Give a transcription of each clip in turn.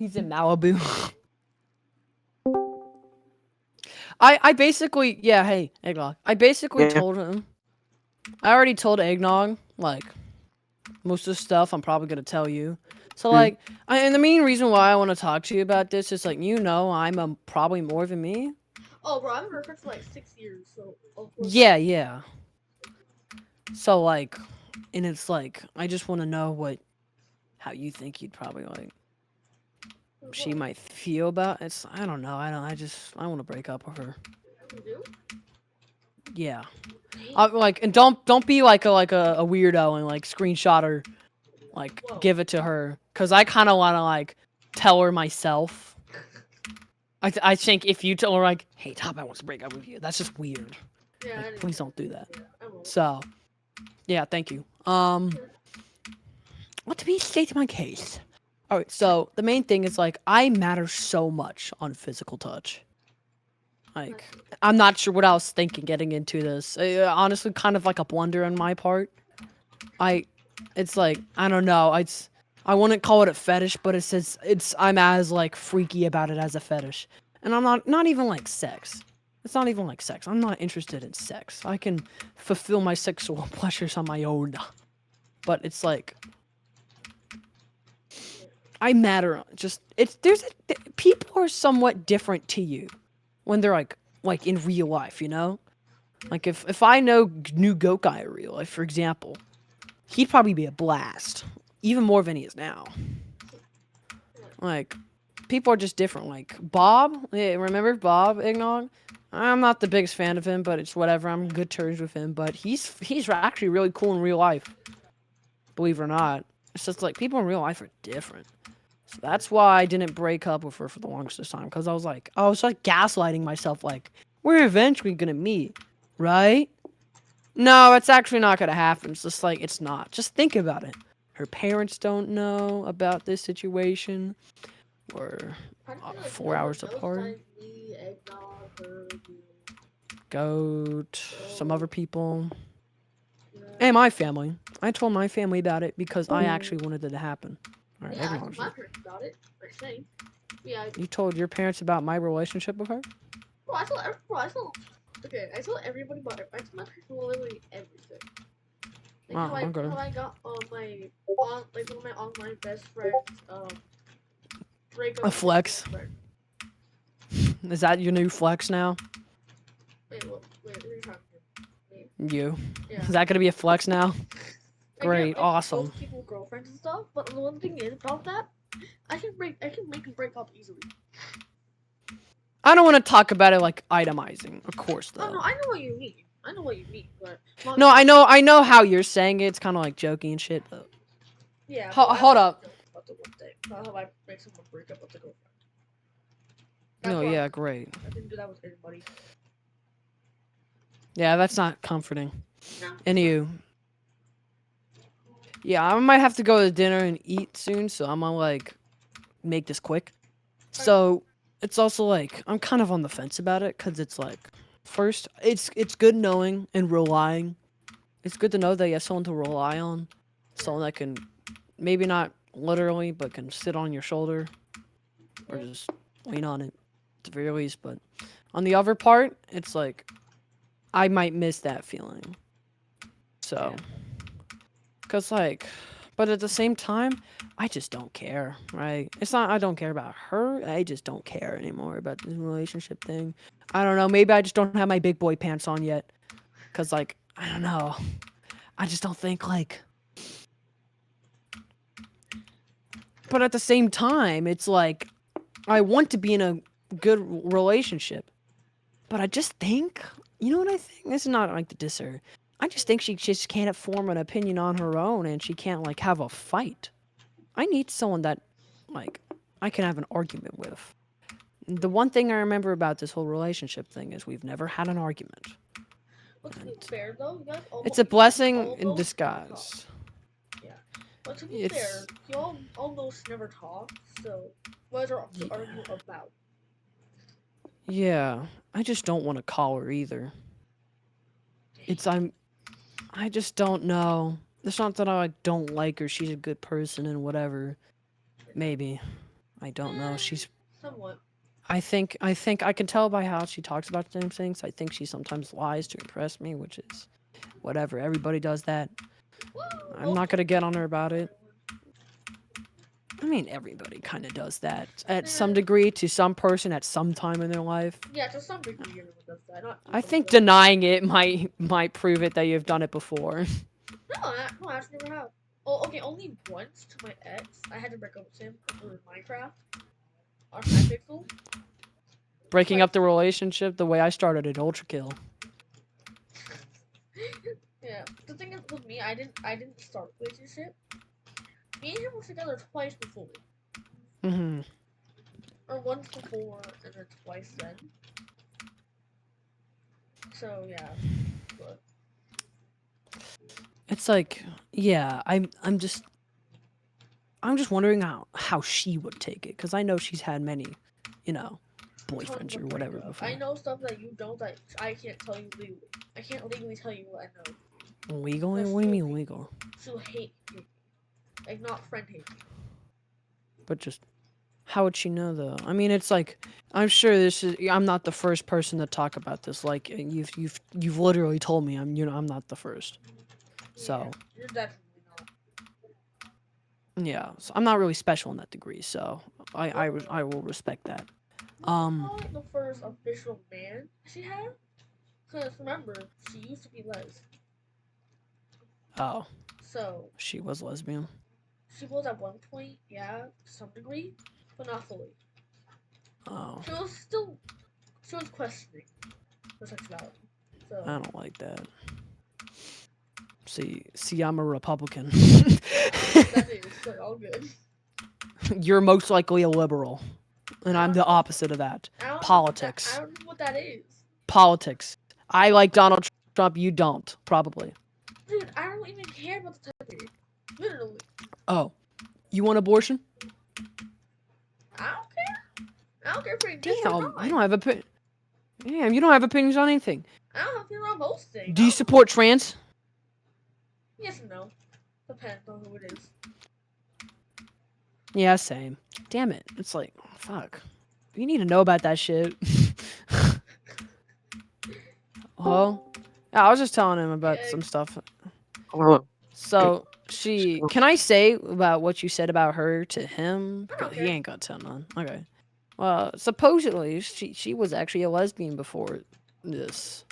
He's in Malibu. I basically, yeah, hey, Eggnog. I basically Yeah. told him. I already told Eggnog, like, most of the stuff I'm probably gonna tell you. So, Mm. like, and the main reason why I want to talk to you about this is, like, I'm probably more than me. Oh, bro, I've been working for like 6 years, so of course Yeah, yeah. So, like, and it's like, I just want to know how you think you'd probably, like, she might feel about it. I don't know. I want to break up with her. You do? Yeah. Dang. Like, and don't be like a weirdo and like screenshot her, like Whoa. give it to her, cause I kind of want to like tell her myself. I think if you tell her like, hey, Top, I want to break up with you, that's just weird. Yeah, Like, I didn't please say don't do that. Yeah, I won't. So, yeah, thank you. What to be state my case? All right, so the main thing is like I matter so much on physical touch. Like, I'm not sure what I was thinking getting into this. Honestly, kind of like a blunder on my part. It's like, I don't know. I wouldn't call it a fetish, but I'm as like freaky about it as a fetish, and I'm not even like sex. It's not even like sex. I'm not interested in sex. I can fulfill my sexual pleasures on my own, but it's like I matter. Just people are somewhat different to you when they're like in real life, you know? Like if I knew Goat Guy in real life, for example, he'd probably be a blast, even more than he is now. Like people are just different. Like Bob, remember Bob Eggnog? I'm not the biggest fan of him, but it's whatever. I'm good terms with him, but he's actually really cool in real life. Believe it or not, it's just like people in real life are different. So that's why I didn't break up with her for the longest time, because I was like gaslighting myself, like we're eventually gonna meet, right? No, it's actually not gonna happen. It's just like it's not. Just think about it. Her parents don't know about this situation. We're I feel like 4 hours no one knows apart. besides me, Eggnog, her, you, Goat, some other Joe, people, yeah. and my family. I told my family about it because I actually wanted it to happen. All right, Yeah, I told Eggnog. my parents about it. I think. Yeah, You told your parents about my relationship with her? bro, I told, okay, I told everybody about it. I told my parents literally everything. Like Oh, okay. how I got like one of my online best friends break up A with his flex. girlfriend. Is that your new flex now? Wait, who are you talking to? Me? You. Yeah. Is that gonna be a flex now? I can't Great, like awesome. ghost people girlfriends and stuff, but the one thing is about that, I can make them break up easily. I don't want to talk about it like itemizing, of course, Oh though. no, I know what you mean. I know what you mean, but No, I know how you're saying it. It's kind of like joking and shit, but yeah, but I hold like up. to joke about the one thing. Not how I make someone break up with a girlfriend. That's No, why yeah, great. I didn't do that with anybody. Yeah, that's not comforting. No, And it's not. you. Yeah, I might have to go to dinner and eat soon, so I'm gonna like make this quick. Alright. So it's also like I'm kind of on the fence about it because it's like first it's good knowing and relying. It's good to know that you have someone to rely on, someone that can maybe not literally but can sit on your shoulder or Yeah. just lean on it at the very least. But on the other part, it's like I might miss that feeling. So, Yeah. cause like, but at the same time, I just don't care, right? It's not I don't care about her. I just don't care anymore about this relationship thing. I don't know. Maybe I just don't have my big boy pants on yet. Cause like I don't know. I just don't think like. But at the same time, it's like I want to be in a good relationship. But I just think, you know what I think? This is not like the disser. I just think she just can't form an opinion on her own and she can't like have a fight. I need someone that like I can have an argument with. The one thing I remember about this whole relationship thing is we've never had an argument. But to be And fair though, it's a you guys blessing in almost never talk. disguise. Yeah. But to be It's fair, you all almost never talk. So what is there to yeah, argue about? yeah. I just don't want to call her either. It's I just don't know. It's not that I don't like her. She's a good person and whatever. Maybe. I don't know. She's. Somewhat. I think I can tell by how she talks about the same things. I think she sometimes lies to impress me, which is whatever. Everybody does that. I'm not gonna get on her about it. I mean, everybody kind of does that at some degree to some person at some time in their life. Yeah, to some degree, everyone does that. Not I everybody think does. denying it might prove it that you've done it before. No, I actually never have. Oh, okay, only once to my ex. I had to break up with him over Minecraft on Hypixel. Breaking Like, up the relationship the way I started it, ultra kill. yeah. The thing is with me, I didn't start a relationship. Me and him were together twice before. Hmm. Or once before and then twice then. So yeah. But It's like, yeah, I'm just wondering how she would take it because I know she's had many, you know, tons boyfriends or of whatever breakup. before. I know stuff that you don't that I can't tell you legally. I can't legally tell you what I know. Legally? Because What do you mean legal? she'll hate me. Like not friend hate me. But just how would she know though? I mean, it's like I'm sure this is. I'm not the first person to talk about this. Like you've literally told me I'm not the first. So Yeah, you're definitely not. yeah, so I'm not really special in that degree. So I will respect that. You're Um. probably the first official man she had. Because remember, she used to be les. Oh, So she was lesbian. she was at one point, yeah, to some degree, but not fully. Oh, She was still she was questioning her sexuality. I So don't like that. See, I'm a Republican. I don't know what that is, but all good. You're most likely a liberal, and I I'm don't the know. opposite of that. I don't know what that. I Politics. don't know what that is, Politics. I like Donald Trump. You don't, probably. dude. I don't even care about the topic. Literally, Oh, you want abortion? I don't care. I don't care if it exists or Damn, you not. don't have Damn, you don't have opinions on anything. I don't have to on most things. Do you support trans? Yes and no. Depends on who it is. Yeah, same. Damn it. It's like, fuck. You need to know about that shit. Well, yeah, I was just telling him about Yeah, some stuff. Well, So she, can I say about what you said about her to him? I don't Because he care. ain't gonna tell none. Okay. Well, supposedly she was actually a lesbian before this,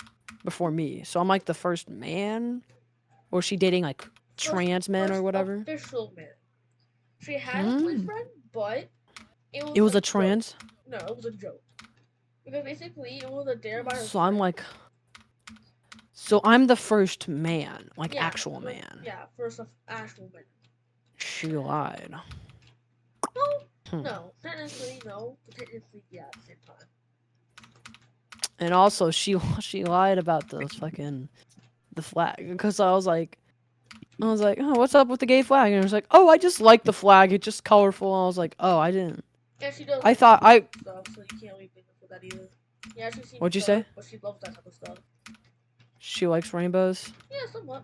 before me. So I'm like the first man, or she dating like trans men or First whatever. official man. She had a boyfriend, but It was a joke. trans. No, it was a joke. Because basically, it was a dare by her So I'm friend. like, so I'm the first man, like Yeah, actual man. Yeah, first of actual man. She lied. No, no, technically no, but technically yeah at the same time. And also she lied about the flag because I was like, oh, what's up with the gay flag? And it was like, oh, I just like the flag. It's just colorful. And I was like, oh, I didn't. Yeah, she does. I Like thought I. stuff, so you can't really blame her for that either. Yeah, she's seen What'd you stuff, say? but she loves that type of stuff. She likes rainbows. Yeah, somewhat.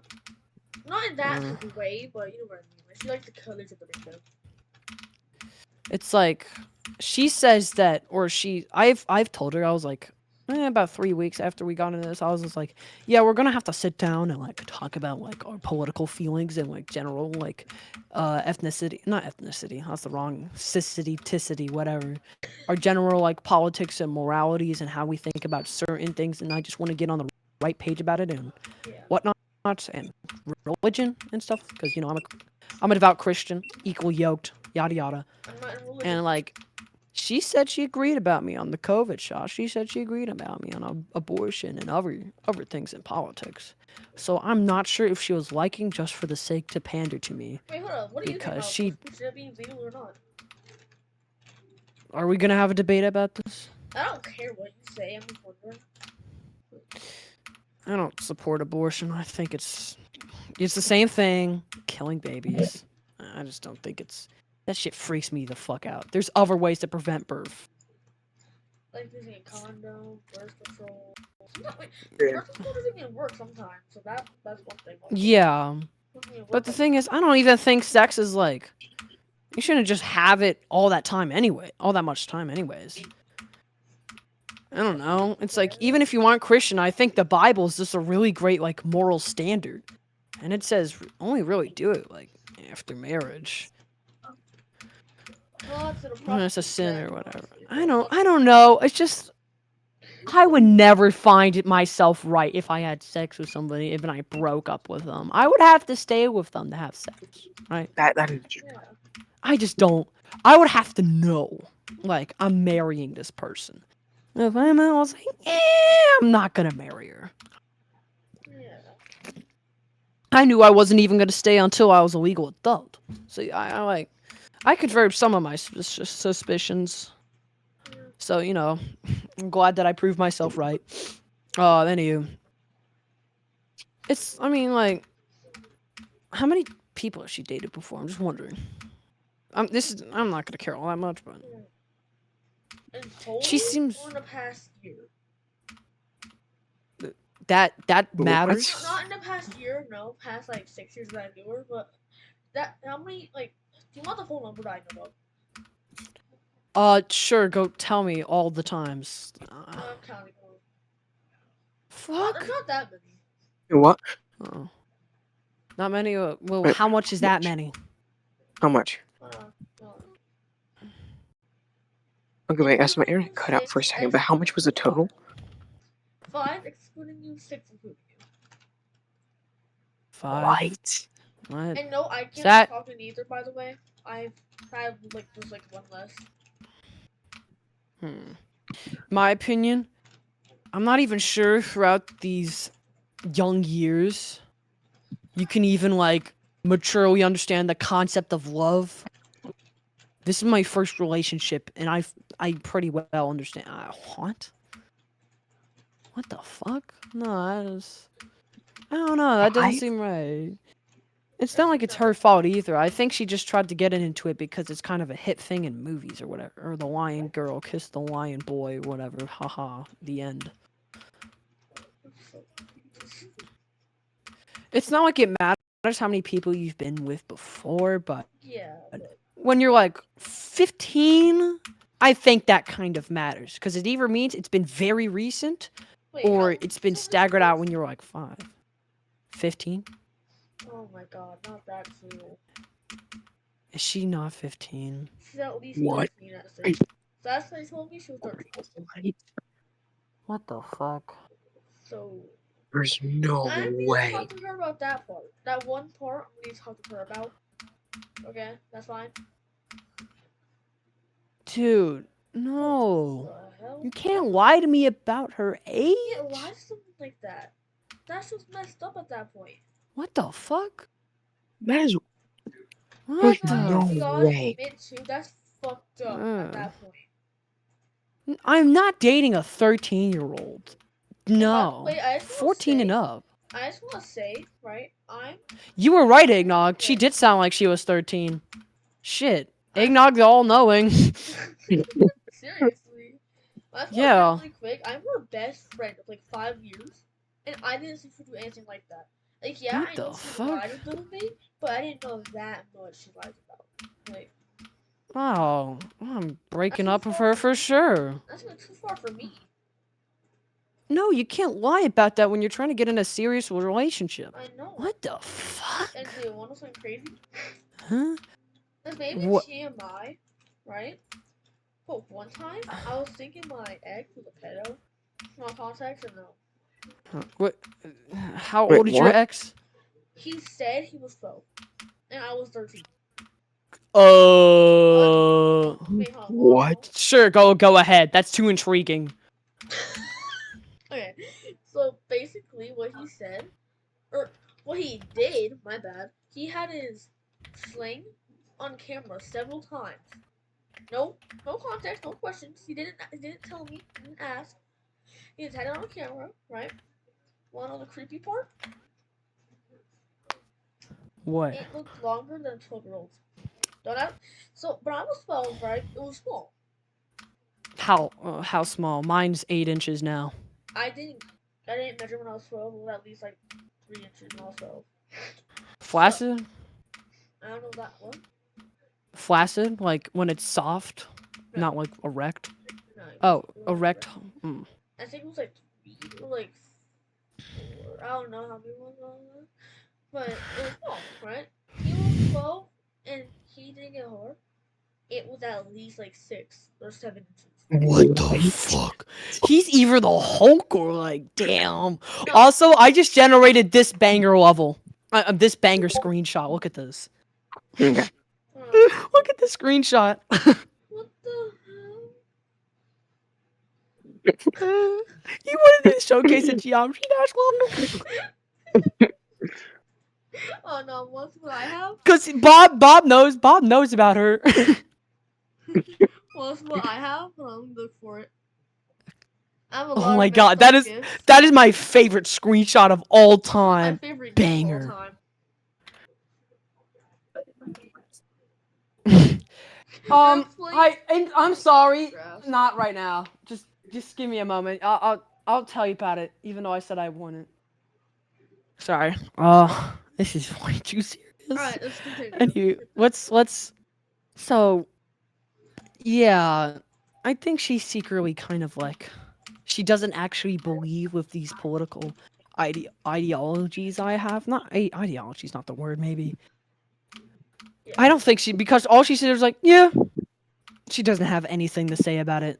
Not in that type of way, but you know what I mean. Like, she likes the colors of the rainbow. It's like she says that, or I've told her I was like. About 3 weeks after we got into this, I was just like, "Yeah, we're gonna have to sit down and like talk about like our political feelings and like general like ethnicity, not ethnicity. That's the wrong ticity, whatever. Our general like politics and moralities and how we think about certain things. And I just want to get on the right page about it and Yeah. whatnot and religion and stuff because I'm a devout Christian, equal yoked, yada yada. I'm not in religion. And like. She said she agreed about me on the COVID shot. She said she agreed about me on abortion and other things in politics. So I'm not sure if she was liking just for the sake to pander to me. Wait, hold up. What do you think Because about she. should it be legal or not? Are we gonna have a debate about this? I don't care what you say. I'm just wondering. I don't support abortion. I think it's the same thing. Killing babies. I just don't think it's. That shit freaks me the fuck out. There's other ways to prevent birth. Like using a condom, birth control. Wait, yeah. birth control doesn't even work sometimes, so that's one thing. Yeah. But the thing is, I don't even think sex is like. You shouldn't just have it all that time anyway. All that much time anyways. I don't know. It's like, even if you aren't Christian, I think the Bible is just a really great, like, moral standard. And it says only really do it, like, after marriage. Well, that's an Unless it's a approximate sin thing, or whatever. honestly, I but don't know. It's just, I would never find it myself right if I had sex with somebody, even I broke up with them. I would have to stay with them to have sex, right? That is true. yeah. I just don't. I would have to know, like, I'm marrying this person. If I'm out, I was like, I'm not gonna marry her. Yeah. I knew I wasn't even gonna stay until I was a legal adult. So I confirmed some of my suspicions. Yeah. So, you know, I'm glad that I proved myself right. Anywho. I mean, like, how many people has she dated before? I'm just wondering. I'm not gonna care all that much, but In total, she seems or in the past year? that What? matters. Not in the past year, no. Past like 6 years that I knew her, but how many like? Do you want the full number that I know of? Sure, go tell me all the times. I'm counting them. Fuck. Not that many. What? Oh. Not many. Well, Wait, how much is that many? How much? No. Okay, wait, as my internet cut out for a second, but how much was the total? 5 excluding you, 6 including you. 5. What? What? And no, I can't that- talk to neither. By the way, I have like just like one less. My opinion, I'm not even sure throughout these young years you can even, like, maturely understand the concept of love. This is my first relationship, and I pretty well understand. What? What the fuck? No, I don't know. That doesn't What? seem right. It's not like it's her fault either. I think she just tried to get into it because it's kind of a hit thing in movies or whatever. Or the lion girl kissed the lion boy, whatever. Haha. The end. It's not like it matters how many people you've been with before, but Yeah. But when you're like 15, I think that kind of matters. Because it either means it's been very recent wait, or how- it's been so this staggered out is- when you were like 5. 15? Oh my god, not that cool. Is she not 15? She's at least What? 13 at 6. Last time she told me she was 13. What? What the fuck? So There's no I need to way. talk to her about that part. That one part I need to talk to her about. Okay, that's fine. Dude, no. What the hell? You can't lie to me about her age? Yeah, why something like that? That's just messed up at that point. What the fuck? That is What There's the? no You gotta way. admit too, that's fucked up at that point. I'm not dating a 13-year-old. No. Wait, I just wanna 14 and say- up. I just want to say, right? You were right, Eggnog. She did sound like she was 13. Shit. Eggnog the all-knowing. Seriously. Yeah. Really quick, I'm her best friend of like 5 years, and I didn't see her do anything like that. Like, yeah, What I know the she fuck? lied a little bit, but I didn't know that much she lied about. Like, Oh, I'm breaking That's up with far her from for me. sure. that's not too far for me. No, you can't lie about that when you're trying to get in a serious relationship. I know. What the fuck? And do you want to something crazy? Huh? There's maybe What? TMI, right? But one time, I was thinking my ex was a pedo. Small context or no? What? How Wait, old is your what? ex? He said he was 12, and I was 13. Wait, hold on. What? Sure, go ahead. That's too intriguing. Okay, so basically what he said, or what he did, my bad, he had his sling on camera several times. No context, no questions. He didn't tell me, he didn't ask. He just had it on camera, right? One on the creepy part. What? It looked longer than 12-year-olds. Don't have. So, but I was 12, right? It was small. How small? Mine's 8 inches now. I didn't measure when I was 12. It was at least like 3 inches when I was 12. Flaccid? I don't know that one. Flaccid, like when it's soft, No, not like erect. no, Oh, it wasn't erect. erect. Mm. I think it was like 3 or like 4. I don't know how many ones it was, but it was small, right? He was 12 and he didn't get hard. It was at least like 6 or 7 inches. What the fuck? He's either the Hulk or like, damn. No, Also, I just generated this banger level. This banger screenshot. Look at this. Okay. Look at the screenshot. what the You wanted to showcase a geometry dash level? hell? Oh no, what's what I have? Cause Bob knows about her. What's what I have? Hold on, let me look for it. I have a Oh lot my of god, mixed up gifts. that is my favorite screenshot of all My time. favorite gift of all Banger. time. I'm sorry, Grass. not right now. Just give me a moment. I'll tell you about it, even though I said I wouldn't. Sorry. This is way too serious. Alright, let's continue. Anyway, let's. So, yeah, I think she's secretly kind of like, she doesn't actually believe with these political ideologies I have. Not ideology's not the word. Maybe Yeah. I don't think because all she said was like, yeah. She doesn't have anything to say about it.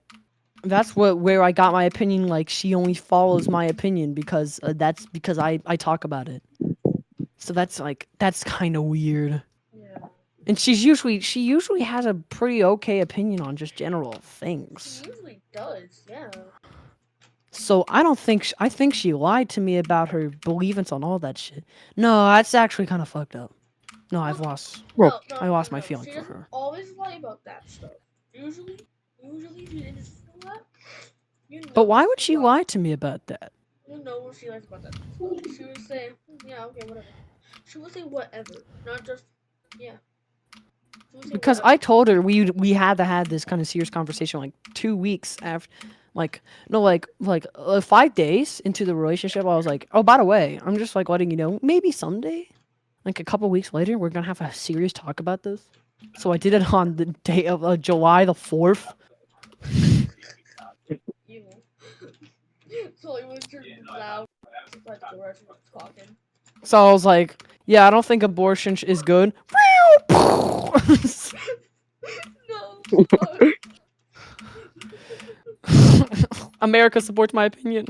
That's where I got my opinion. Like, she only follows my opinion because that's because I talk about it. So that's kind of weird. Yeah. And she usually has a pretty okay opinion on just general things. She usually does, yeah. So I don't think I think she lied to me about her beliefs on all that shit. No, that's actually kind of fucked up. No, I lost my feeling She for doesn't her. always lie about that stuff. Usually she didn't do that. You know But why would she she lies. lie to me about that? You know when she lies about that stuff. She would say, yeah, okay, whatever. She would say whatever, not just, yeah. She would say Because whatever. I told her we had to have this kind of serious conversation like 2 weeks after, like no like 5 days into the relationship. I was like, oh, by the way, I'm just like letting you know, maybe someday, like a couple weeks later, we're gonna have a serious talk about this. So I did it on the day of July the 4th. Evil. So it was just loud like the rest was talking. So I was like, yeah, I don't think abortion is good. No, fuck. America supports my opinion.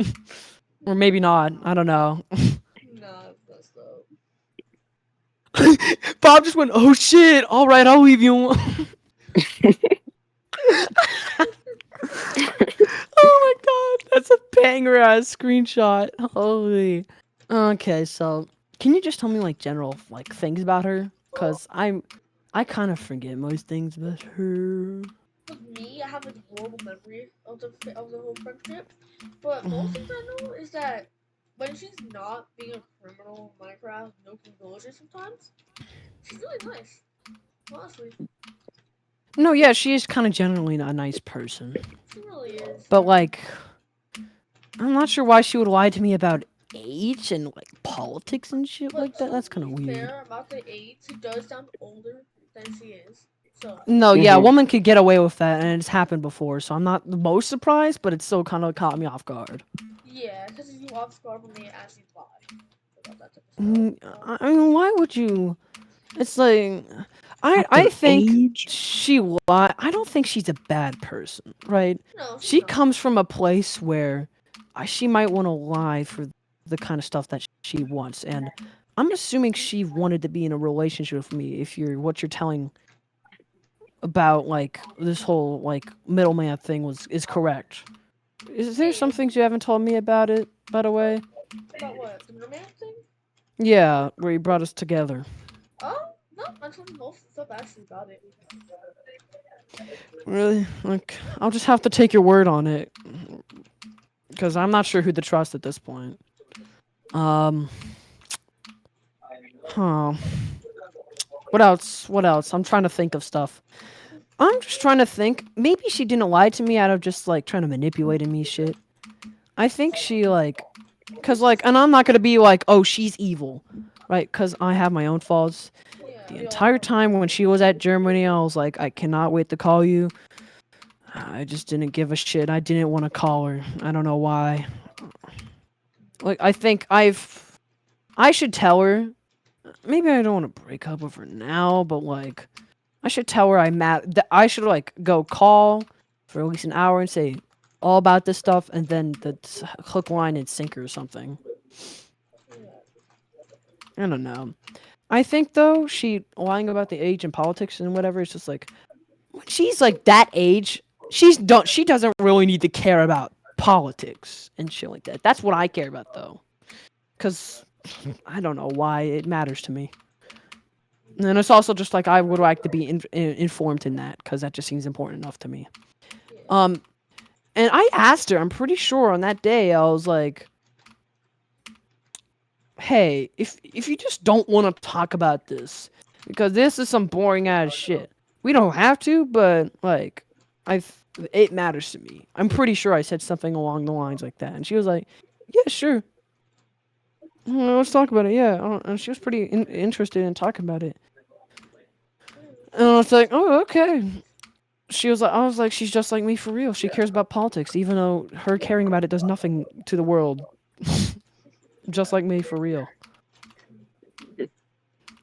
Or maybe not. I don't know. Nah, that's up. Bob just went, oh shit, alright, I'll leave you alone. Oh my god, that's a banger ass screenshot. Holy. Okay, so can you just tell me like general like things about her? Cause I kind of forget most things about her. With me, I have a horrible memory of the whole friendship. But most things I know is that when she's not being a criminal in Minecraft, nuking villages sometimes, she's really nice. Honestly, No, yeah, she is kind of generally a nice person. she really is. But like, I'm not sure why she would lie to me about age and like politics and shit But like that. That's to kind of be weird. fair about the age, she does sound older than she is. So No, yeah, a Mhm. woman could get away with that, and it's happened before, so I'm not the most surprised, but it still kind of caught me off guard. yeah, because you off guard when they actually lie about that type of stuff. I mean, why would you? It's like, At I their think age? she lied. I don't think she's a bad person, right? No, she's She not. comes from a place where she might want to lie for the kind of stuff that she wants, and I'm assuming she wanted to be in a relationship with me. If you're what you're telling about like this whole like middleman thing is correct. Is there some things you haven't told me about it, by the way? About what? The merman thing? Yeah, where you brought us together. Oh, no, I told you most of the stuff actually about it. Really? Like, I'll just have to take your word on it. Because I'm not sure who to trust at this point. Huh. What else? What else? I'm trying to think of stuff. I'm just trying to think. Maybe she didn't lie to me out of just, like, trying to manipulate me shit. I think she, like... Because, like, and I'm not going to be like, oh, she's evil. Right? Because I have my own faults. Yeah. The we all entire know. time when she was at Germany, I was like, I cannot wait to call you. I just didn't give a shit. I didn't want to call her. I don't know why. Like, I think I should tell her. Maybe I don't want to break up with her now, but like, I should tell her I should like go call for at least an hour and say all about this stuff, and then the hook, line, and sinker or something. Yeah. I don't know. I think though she lying about the age and politics and whatever is just like when she's like that age, she doesn't really need to care about politics and shit like that. That's what I care about though, because I don't know why it matters to me. And it's also just like I would like to be informed in that because that just seems important enough to me. Yeah. And I asked her. I'm pretty sure on that day I was like, "Hey, if you just don't want to talk about this because this is some boring ass shit, we don't have to. But like, it matters to me. I'm pretty sure I said something along the lines like that." And she was like, "Yeah, sure. Let's talk about it." Yeah, and she was pretty interested in talking about it. And I was like, "Oh, okay." I was like, she's just like me for real. She cares about politics, even though her caring about it does nothing to the world. Just like me for real.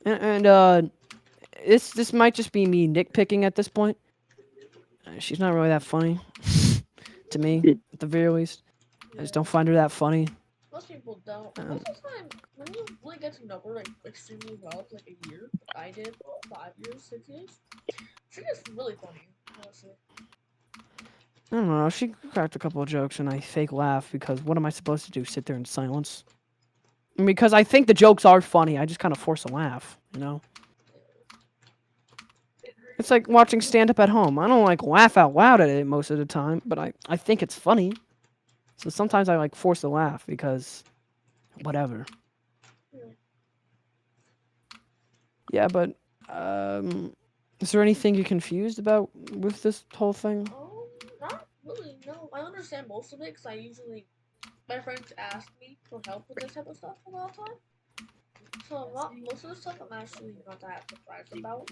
And this might just be me nitpicking at this point. She's not really that funny to me, at the very least. I just don't find her that funny. Most people don't. Most of the time, when you really get to know her like extremely well, like a year, like I did, 5 years, 6 years, she's just really funny. Honestly. I don't know. She cracked a couple of jokes and I fake laugh because what am I supposed to do? Sit there in silence? Because I think the jokes are funny. I just kind of force a laugh, you know? It's like watching stand up at home. I don't like laugh out loud at it most of the time, but I think it's funny. So sometimes I like force a laugh because whatever. Yeah, but is there anything you're confused about with this whole thing? Not really. No, I understand most of it because I usually my friends ask me for help with this type of stuff a lot of time. So not most of the stuff I'm actually not that surprised about.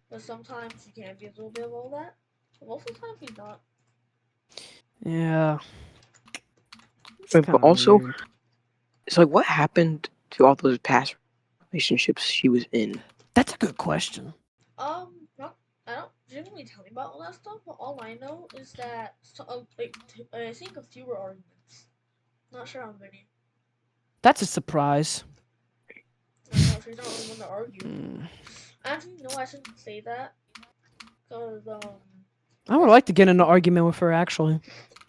But sometimes you can be a little bit of all that. But most of the time he's not. Yeah. It's But kind of also, weird. it's like, what happened to all those past relationships she was in? That's a good question. Not I don't generally tell me about all that stuff. But all I know is that I think a few were arguments. Not sure how many. That's a surprise. I know she's not really one to argue. Mm. Actually, no, I shouldn't say that. Cause I would like to get in an argument with her, actually.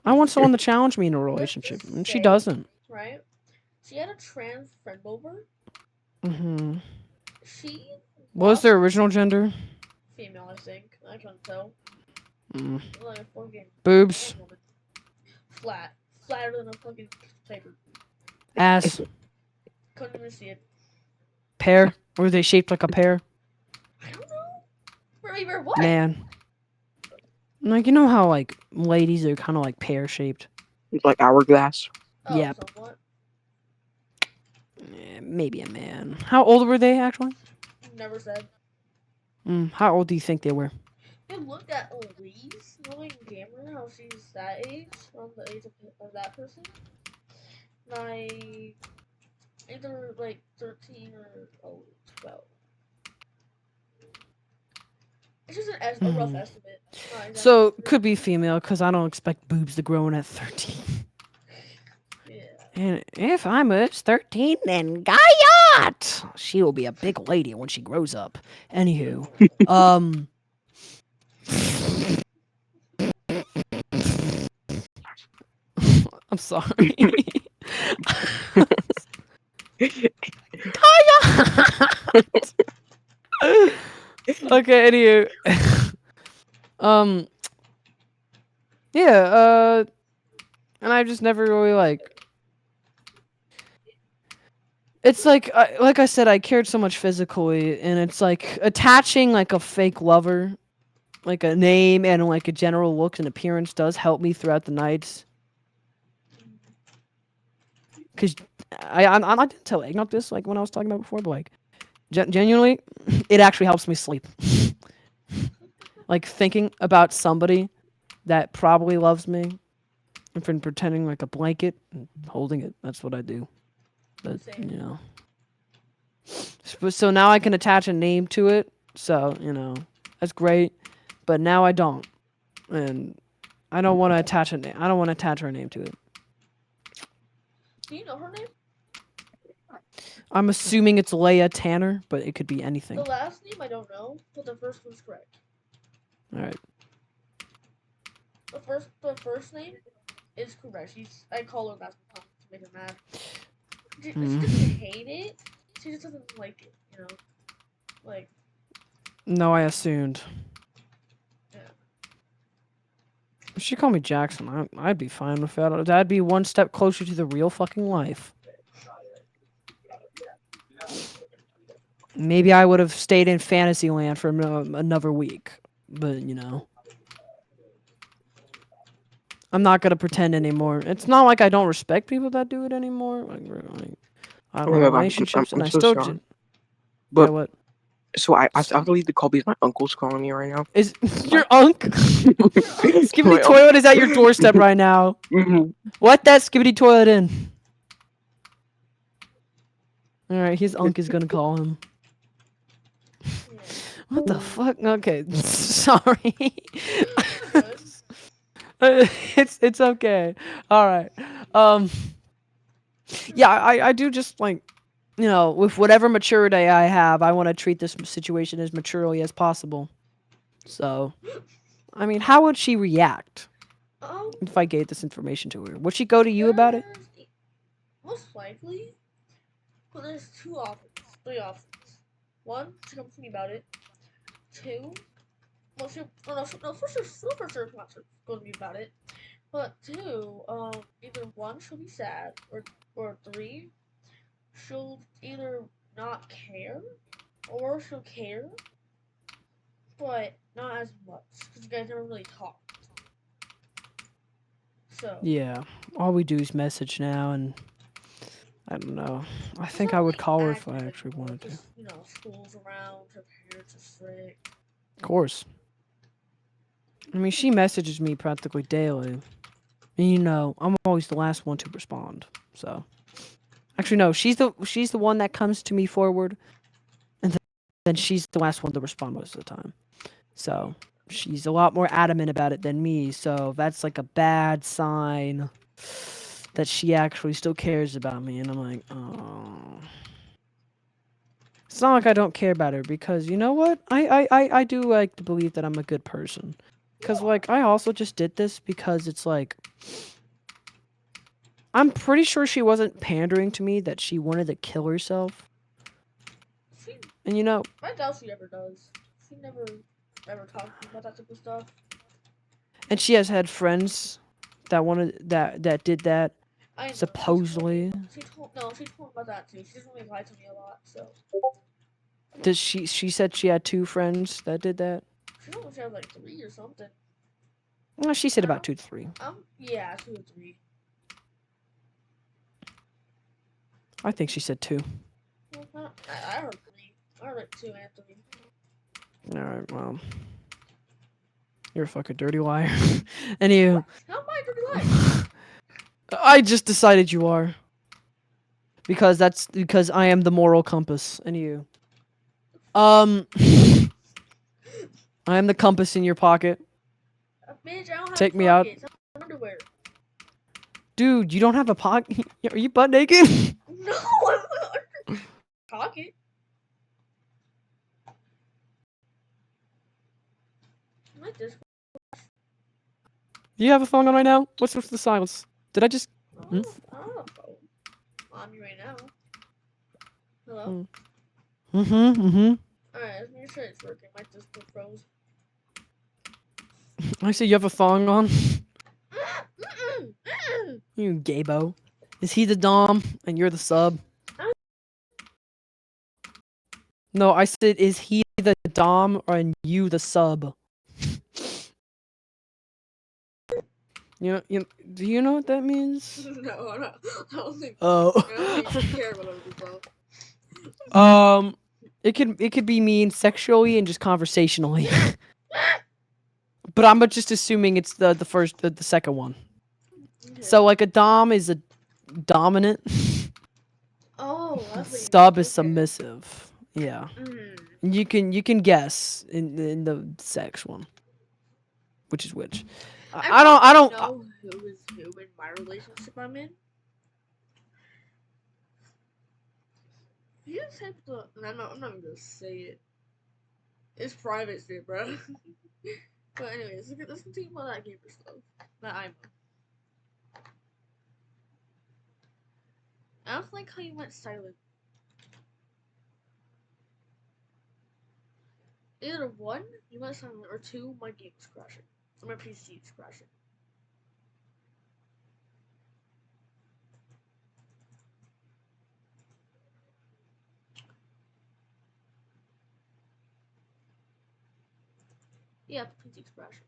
I want someone to challenge me in a let's relationship, just and she say, doesn't. right? She had a trans friend over. Mm-hmm. She What was lost their original gender? female, I think. I can't tell. Mm. Like a fucking Boobs. woman. Flatter than a fucking piece of paper. Ass. Couldn't even see it. Pear. Were they shaped like a pear? I don't know. Or what? Man. Like, you know how, like, ladies are kind of like pear-shaped? It's like hourglass. Oh, Yep. somewhat. Maybe a man. How old were they, actually? Never said. How old do you think they were? You look at Elise, knowing Gamer, how she's that age, around the age of that person. Like, either like 13 or 12. It's just a rough estimate. Not exactly So, accurate. could be female, because I don't expect boobs to grow in at 13. Yeah. And if I'm 13, then Guyot! She will be a big lady when she grows up. Anywho, I'm sorry. Guyot! Okay, anywho. Yeah, and I just never really, like... It's like I said, I cared so much physically, and it's like attaching like a fake lover, like a name and like a general look and appearance does help me throughout the nights. Cause I didn't tell Eggnut this like when I was talking about before, but like Genuinely, it actually helps me sleep. Like thinking about somebody that probably loves me and from pretending like a blanket and holding it. That's what I do. But Same. you know. So now I can attach a name to it. So, you know, that's great. But now I don't. And I don't want to attach a name. I don't want to attach her name to it. Do you know her name? I'm assuming it's Leia Tanner, but it could be The anything. last name I don't know, but the first one's correct. All right. The first name is correct. I call her that sometimes to make her mad. She doesn't hate it. She just doesn't like it, you know? Like, No, I assumed. yeah. If she called me Jackson, I'd be fine with that. That'd be one step closer to the real fucking life. Maybe I would have stayed in Fantasyland for another week. But, you know. I'm not going to pretend anymore. It's not like I don't respect people that do it anymore. Like I'm in relationships and I'm I so still... sorry. Yeah, But what? so I have to leave the call because my uncle's calling me right now. Is your unk? Skibbity Toilet is at your doorstep right now. Mhm. Let that Skibbity Toilet in. Alright, his unk is gonna call him. Yeah. What the fuck? Okay, sorry. Good. It's okay. Alright. Yeah, I do just like, you know, with whatever maturity I have, I want to treat this situation as maturely as possible. So, I mean, how would she react if I gave this information to her? Would she go to you about it? Most likely. But there's three options. One, she comes to me about it. Two, well, for sure, not going to be about it. But two, either one, she'll be sad, or three, she'll either not care, or she'll care, but not as much, because you guys never really talk. So. Yeah, all we do is message now, and I don't know. I She's think not I would really call her if I active actually anymore, wanted to. just, you know, school's around, her parents are strict. Of course. I mean, she messages me practically daily. And you know, I'm always the last one to respond. So, actually, no, she's the one that comes to me forward, and then she's the last one to respond most of the time. So, she's a lot more adamant about it than me. So that's like a bad sign that she actually still cares about me. And I'm like, oh. It's not like I don't care about her because you know what? I do like to believe that I'm a good person. Because, like, I also just did this because it's like... I'm pretty sure she wasn't pandering to me that she wanted to kill herself. And you know... I doubt she ever does. She never ever talks about that type of stuff. And she has had friends that wanted... that did that. I know. Supposedly. She told about that too. She doesn't really lie to me a lot, so... She said she had 2 friends that did that? She told me she had like 3 or something. Well, she said about 2 to 3. Yeah, 2 or 3. I think she said 2. Well, I heard 3. I heard like 2 and 3. Alright, well... You're a fucking dirty liar. And you... How am I a dirty liar? I just decided you are. Because I am the moral compass. And you... I am the compass in your pocket. Bitch, I don't have Take me out. pockets. I'm underwear. Dude, you don't have a pocket? Are you butt naked? No, I'm not pocket. Like this. Do you have a phone on right now? What's with the silence? Did I just... I don't know. On me right now. Hello? Alright, let me sure it's working. My Discord froze. I see you have a thong on. You gaybo. Is he the dom and you're the sub? No, I said, is he the dom and you the sub? Do you know what that means? No, I don't think. Oh. I don't think you care what other people. It could be mean sexually and just conversationally. But I'm just assuming it's the second one. Okay. So like a dom is a dominant. Oh, that's what you Sub mean. is submissive. Yeah. Mm. And you can guess in the sex one, which is which. I don't. know who is who in my relationship I'm in. You just have to. I'm not gonna say it. It's private shit, bro. But anyways, let's think about that gamer stuff that I'm. I don't like how you went silent. Either one, you went silent, or two, my game is crashing. Or my PC is crashing. Yeah, the PC is crashing.